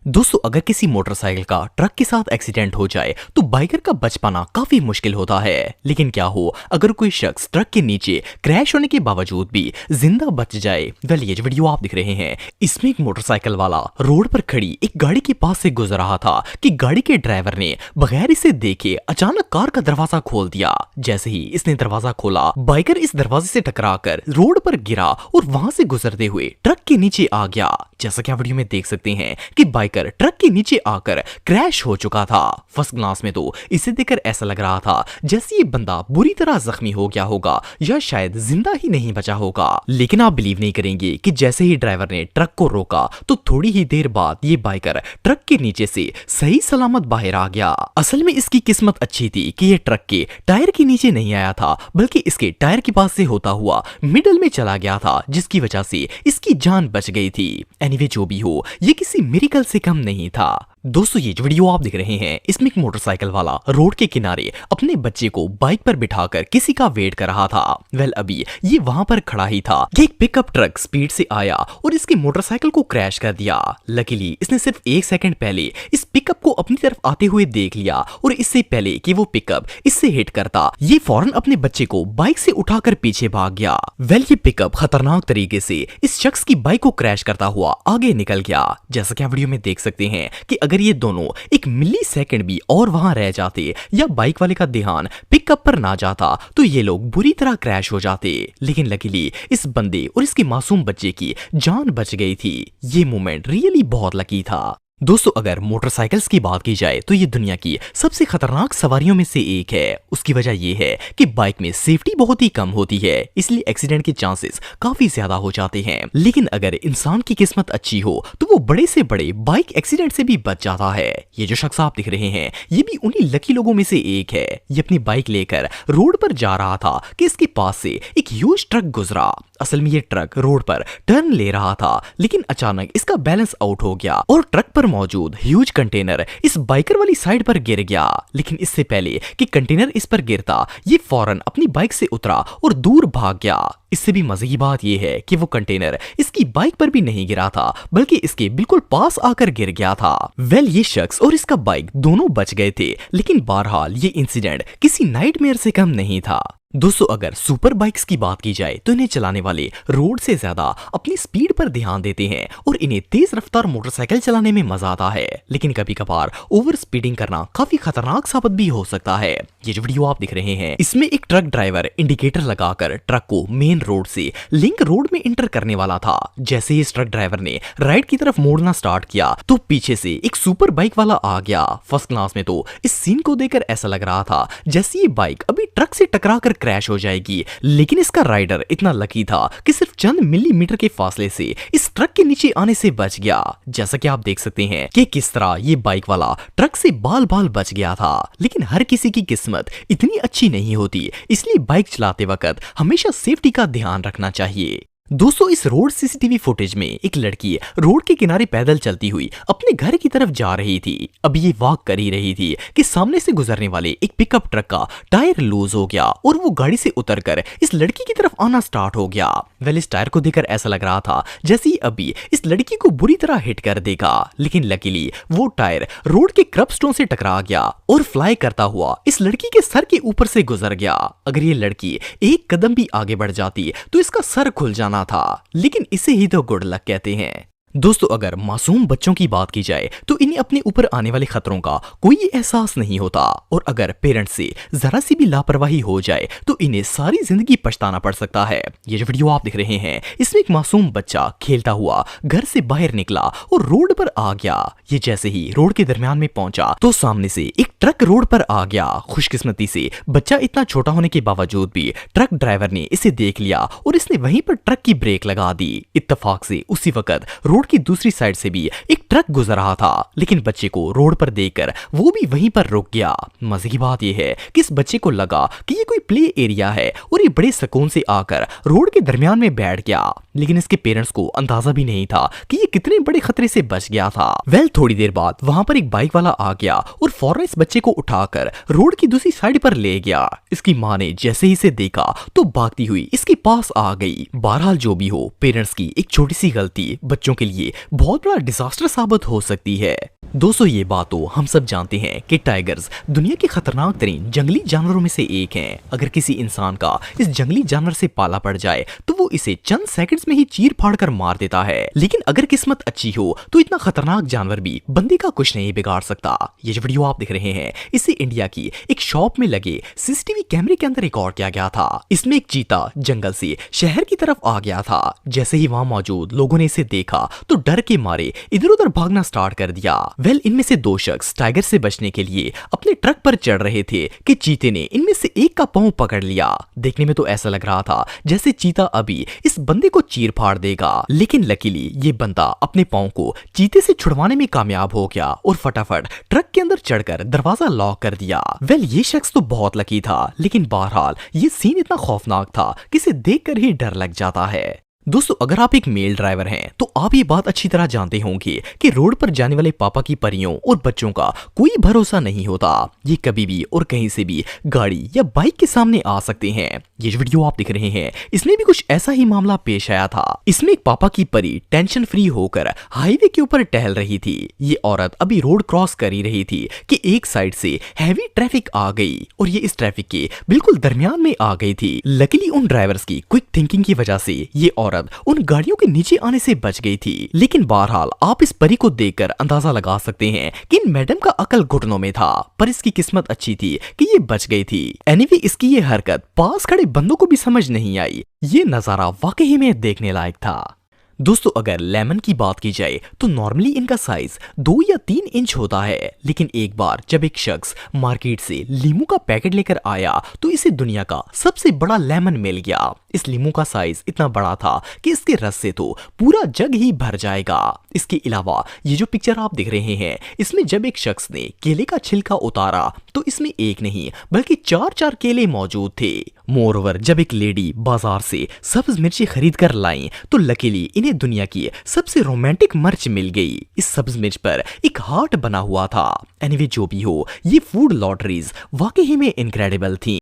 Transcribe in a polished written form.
दोस्तों अगर किसी मोटरसाइकिल का ट्रक के साथ एक्सीडेंट हो जाए तो बाइकर का बच पाना काफी मुश्किल होता है। लेकिन क्या हो अगर कोई शख्स ट्रक के नीचे क्रैश होने के बावजूद भी जिंदा बच जाए। वेल ये जो वीडियो आप दिख रहे हैं इसमें एक मोटरसाइकिल वाला रोड पर खड़ी एक गाड़ी के पास से गुजर रहा था कि गाड़ी के ड्राइवर ने बगैर इसे देखे अचानक कार का दरवाजा खोल दिया। जैसे ही इसने दरवाजा खोला बाइकर इस दरवाजे से टकराकर रोड पर गिरा और वहां से गुजरते हुए ट्रक के नीचे आ गया। जैसा कि आप वीडियो में देख सकते हैं कि बाइकर ट्रक के नीचे आकर क्रैश हो चुका था। फर्स्ट ग्लांस में तो इसे देखकर ऐसा लग रहा था जैसे ये बंदा बुरी तरह जख्मी हो गया होगा या शायद जिंदा ही नहीं बचा होगा। लेकिन आप बिलीव नहीं करेंगे कि जैसे ही ड्राइवर ने ट्रक को रोका तो थोड़ी ही देर बाद ये बाइकर ट्रक के नीचे से सही सलामत बाहर आ गया। असल में इसकी किस्मत अच्छी थी कि ये ट्रक के टायर के नीचे नहीं आया था बल्कि इसके टायर के पास से होता हुआ मिडल में चला गया था, जिसकी वजह से इसकी जान बच गई थी। एनीवे जो भी हो ये किसी मिरेकल से कम नहीं था। दोस्तों ये जो वीडियो आप देख रहे हैं इसमें एक मोटरसाइकिल वाला रोड के किनारे अपने बच्चे को बाइक पर बिठाकर किसी का वेट कर रहा था। वेल अभी ये वहां पर खड़ा ही था कि एक पिकअप ट्रक स्पीड से आया और इसके मोटरसाइकिल को क्रैश कर दिया। लकीली इसने सिर्फ 1 सेकंड पहले इस पिकअप को अपनी तरफ आते हुए देख लिया और इससे पहले कि वो पिकअप इससे हिट करता ये फौरन अपने बच्चे को बाइक से उठाकर पीछे भाग गया। वेल ये पिकअप खतरनाक तरीके से इस शख्स की बाइक को क्रैश करता हुआ आगे निकल गया। जैसा कि आप वीडियो में देख सकते हैं कि अगर ये दोनों 1 मिली सेकंड भी और वहां रह जाते या बाइक वाले का ध्यान पिकअप पर ना जाता तो ये लोग बुरी तरह क्रैश हो जाते। लेकिन लकीली इस बंदे और इसके मासूम बच्चे की जान बच गई थी। ये मोमेंट रियली बहुत लकी था। दोस्तों अगर मोटरसाइकिल्स की बात की जाए तो ये दुनिया की सबसे खतरनाक सवारियों में से एक है। उसकी वजह ये है कि बाइक में सेफ्टी बहुत ही कम होती है, इसलिए एक्सीडेंट के चांसेस काफी ज्यादा हो जाते हैं। लेकिन अगर इंसान की किस्मत अच्छी हो तो वो बड़े से बड़े बाइक एक्सीडेंट से भी बच जाता है। ये जो शख्स आप दिख रहे हैं ये भी उन्हीं लकी लोगों में से एक है। ये अपनी बाइक लेकर रोड पर जा रहा था कि इसके पास से एक ह्यूज ट्रक गुजरा। असल में ये ट्रक रोड पर टर्न ले रहा था लेकिन अचानक इसका बैलेंस आउट हो गया और ट्रक पर मौजूद ह्यूज कंटेनर इस बाइकर वाली साइड पर गिर गया। लेकिन इससे पहले कि कंटेनर इस पर गिरता ये फौरन अपनी बाइक से उतरा और दूर भाग गया। इससे भी मजे की बात यह है कि वो कंटेनर इसकी बाइक पर भी नहीं गिरा था बल्कि इसके बिल्कुल पास आकर गिर गया था। वेल ये शख्स और इसका बाइक दोनों बच गए थे, लेकिन बहरहाल ये इंसिडेंट किसी नाइटमेयर से कम नहीं था। दोस्तों अगर सुपर बाइक्स की बात की जाए तो इन्हें चलाने वाले रोड से ज्यादा अपनी स्पीड पर ध्यान देते हैं और इन्हें तेज रफ्तार मोटरसाइकिल चलाने में मजा आता है। लेकिन कभी कभार ओवर स्पीडिंग करना काफी खतरनाक साबित भी हो सकता है। ये जो वीडियो आप दिख रहे हैं इसमें एक ट्रक ड्राइवर इंडिकेटर लगाकर ट्रक को मेन रोड से लिंक रोड में इंटर करने वाला था। जैसे ही इस ट्रक ड्राइवर ने राइट की तरफ मोड़ना स्टार्ट किया तो पीछे से एक सुपर बाइक वाला आ गया। फर्स्ट क्लास में तो इस सीन को देखकर ऐसा लग रहा था जैसे ये बाइक अभी ट्रक से टकराकर क्रैश हो जाएगी। लेकिन इसका राइडर इतना लकी था कि सिर्फ चंद मिलीमीटर के फासले से इस ट्रक के नीचे आने से बच गया। जैसा कि आप देख सकते हैं कि किस तरह ये बाइक वाला ट्रक से बाल बाल बच गया था। लेकिन हर किसी की किस्मत इतनी अच्छी नहीं होती, इसलिए बाइक चलाते वक्त हमेशा सेफ्टी का ध्यान रखना चाहिए। दोस्तों इस रोड सीसीटीवी फुटेज में एक लड़की रोड के किनारे पैदल चलती हुई अपने घर की तरफ जा रही थी। अभी ये वॉक कर ही रही थी कि सामने से गुजरने वाले एक पिकअप ट्रक का टायर लूज हो गया और वो गाड़ी से उतरकर इस लड़की की तरफ आना स्टार्ट हो गया। वेल इस टायर को देखकर ऐसा लग रहा था जैसे ही अभी इस लड़की को बुरी तरह हिट कर देगा। लेकिन लकीली वो टायर रोड के कर्ब स्टोन से टकरा गया और फ्लाई करता हुआ इस लड़की के सर के ऊपर से गुजर गया। अगर ये लड़की एक कदम भी आगे बढ़ जाती तो इसका सर खुल जाना था। लेकिन इसे ही तो गुड लक कहते हैं। दोस्तों अगर मासूम बच्चों की बात की जाए तो इन्हें अपने ऊपर आने वाले खतरों का कोई एहसास नहीं होता और अगर पेरेंट्स से जरा सी भी लापरवाही हो जाए तो इन्हें सारी जिंदगी पछताना पड़ सकता है। ये जो वीडियो आप दिख रहे हैं इसमें एक मासूम बच्चा खेलता हुआ घर से बाहर निकला और रोड पर आ गया। ये जैसे ही रोड के दरमियान में पहुंचा तो सामने से एक ट्रक रोड पर आ गया। खुशकिस्मती से बच्चा इतना छोटा होने के बावजूद भी ट्रक ड्राइवर ने इसे देख लिया और इसने वहीं पर ट्रक की ब्रेक लगा दी। इत्तेफाक से उसी वक्त रोड की दूसरी साइड से भी एक ट्रक गुजर रहा था, लेकिन बच्चे को रोड पर देखकर वो भी वहीं पर रुक गया। मजे की बात यह है कि इस बच्चे को लगा कि ये कोई प्ले एरिया है और ये बड़े सुकून से आकर रोड के दरमियान में बैठ गया। लेकिन इसके पेरेंट्स को अंदाजा भी नहीं था कि ये कितने बड़े खतरे से बच गया था। वेल थोड़ी देर बाद वहां पर एक बाइक वाला आ गया और फौरन इस बच्चे को उठाकर रोड की दूसरी साइड पर ले गया। इसकी माँ ने जैसे ही इसे देखा तो भागती हुई इसके पास आ गई। बहरहाल जो भी हो पेरेंट्स की एक छोटी सी गलती बच्चों के लिए बहुत बड़ा डिजास्टर साबित हो सकती है। दोस्तों ये बात तो हम सब जानते हैं कि टाइगर्स दुनिया के खतरनाक तरीन जंगली जानवरों में से एक हैं। अगर किसी इंसान का इस जंगली जानवर से पाला पड़ जाए तो वो इसे चंद सेकंड्स में ही चीर फाड़ कर मार देता है। लेकिन अगर किस्मत अच्छी हो तो इतना खतरनाक जानवर भी बंदे का कुछ नहीं बिगाड़ सकता। ये जो वीडियो आप देख रहे हैं इसे इंडिया की एक शॉप में लगे सीसीटीवी कैमरे के अंदर रिकॉर्ड किया गया था। इसमें एक चीता जंगल से शहर की तरफ आ गया था। जैसे ही वहां मौजूद लोगों ने इसे देखा तो डर के मारे इधर उधर भागना स्टार्ट कर दिया। इनमें से दो शख्स टाइगर से बचने के लिए अपने ट्रक पर चढ़ रहे थे कि चीते ने इनमें से एक का पांव पकड़ लिया। देखने में तो ऐसा लग रहा था जैसे चीता अभी इस बंदे को चीर फाड़ देगा, लेकिन लकीली ये बंदा अपने पांव को चीते से छुड़वाने में कामयाब हो गया और फटाफट ट्रक के अंदर चढ़कर दरवाजा लॉक कर दिया। ये शख्स तो बहुत लकी था, लेकिन बहरहाल ये सीन इतना खौफनाक था कि इसे देखकर ही डर लग जाता है। दोस्तों अगर आप एक मेल ड्राइवर हैं तो आप ये बात अच्छी तरह जानते होंगे कि रोड पर जाने वाले पापा की परियों और बच्चों का कोई भरोसा नहीं होता। ये कभी भी और कहीं से भी गाड़ी या बाइक के सामने आ सकते हैं। ये जो वीडियो आप देख रहे हैं इसमें भी कुछ ऐसा ही मामला पेश आया था। इसमें एक पापा की परी टेंशन फ्री होकर हाईवे के ऊपर टहल रही थी। ये औरत अभी रोड क्रॉस कर ही रही थी कि एक साइड से हैवी ट्रैफिक आ गई और ये इस ट्रैफिक के बिल्कुल दरमियान में आ गई थी। लकीली उन ड्राइवर्स की क्विक थिंकिंग की वजह से ये औरत उन गाड़ियों के नीचे आने से बच गई थी। लेकिन बहरहाल आप इस परी को देखकर अंदाजा लगा सकते हैं कि इन मैडम का अकल घुटनों में था, पर इसकी किस्मत अच्छी थी कि ये बच गई थी। एनीवे इसकी ये हरकत पास खड़े बंदों को भी समझ नहीं आई। ये नजारा वाकई में देखने लायक था। दोस्तों अगर लेमन की बात की जाए तो नॉर्मली इनका साइज 2 या 3 इंच होता है, लेकिन एक बार जब एक शख्स मार्केट से लीमू का पैकेट लेकर आया तो इसे दुनिया का सबसे बड़ा लेमन मिल गया। इस लीमू का साइज इतना बड़ा था कि इसके रस से तो पूरा जग ही भर जाएगा। इसके अलावा ये जो पिक्चर आप देख रहे हैं इसमें जब एक शख्स ने केले का छिलका उतारा तो इसमें एक नहीं बल्कि 4 केले मौजूद थे। मोरओवर जब एक लेडी बाजार से सब्ज मिर्ची खरीद कर लाई तो लकीली इन्हें दुनिया की सबसे रोमांटिक मिर्च मिल गई। इस सब्ज मिर्च पर एक हार्ट बना हुआ था। एनीवे जो भी हो ये फूड लॉटरीज वाकई में इनक्रेडिबल थी।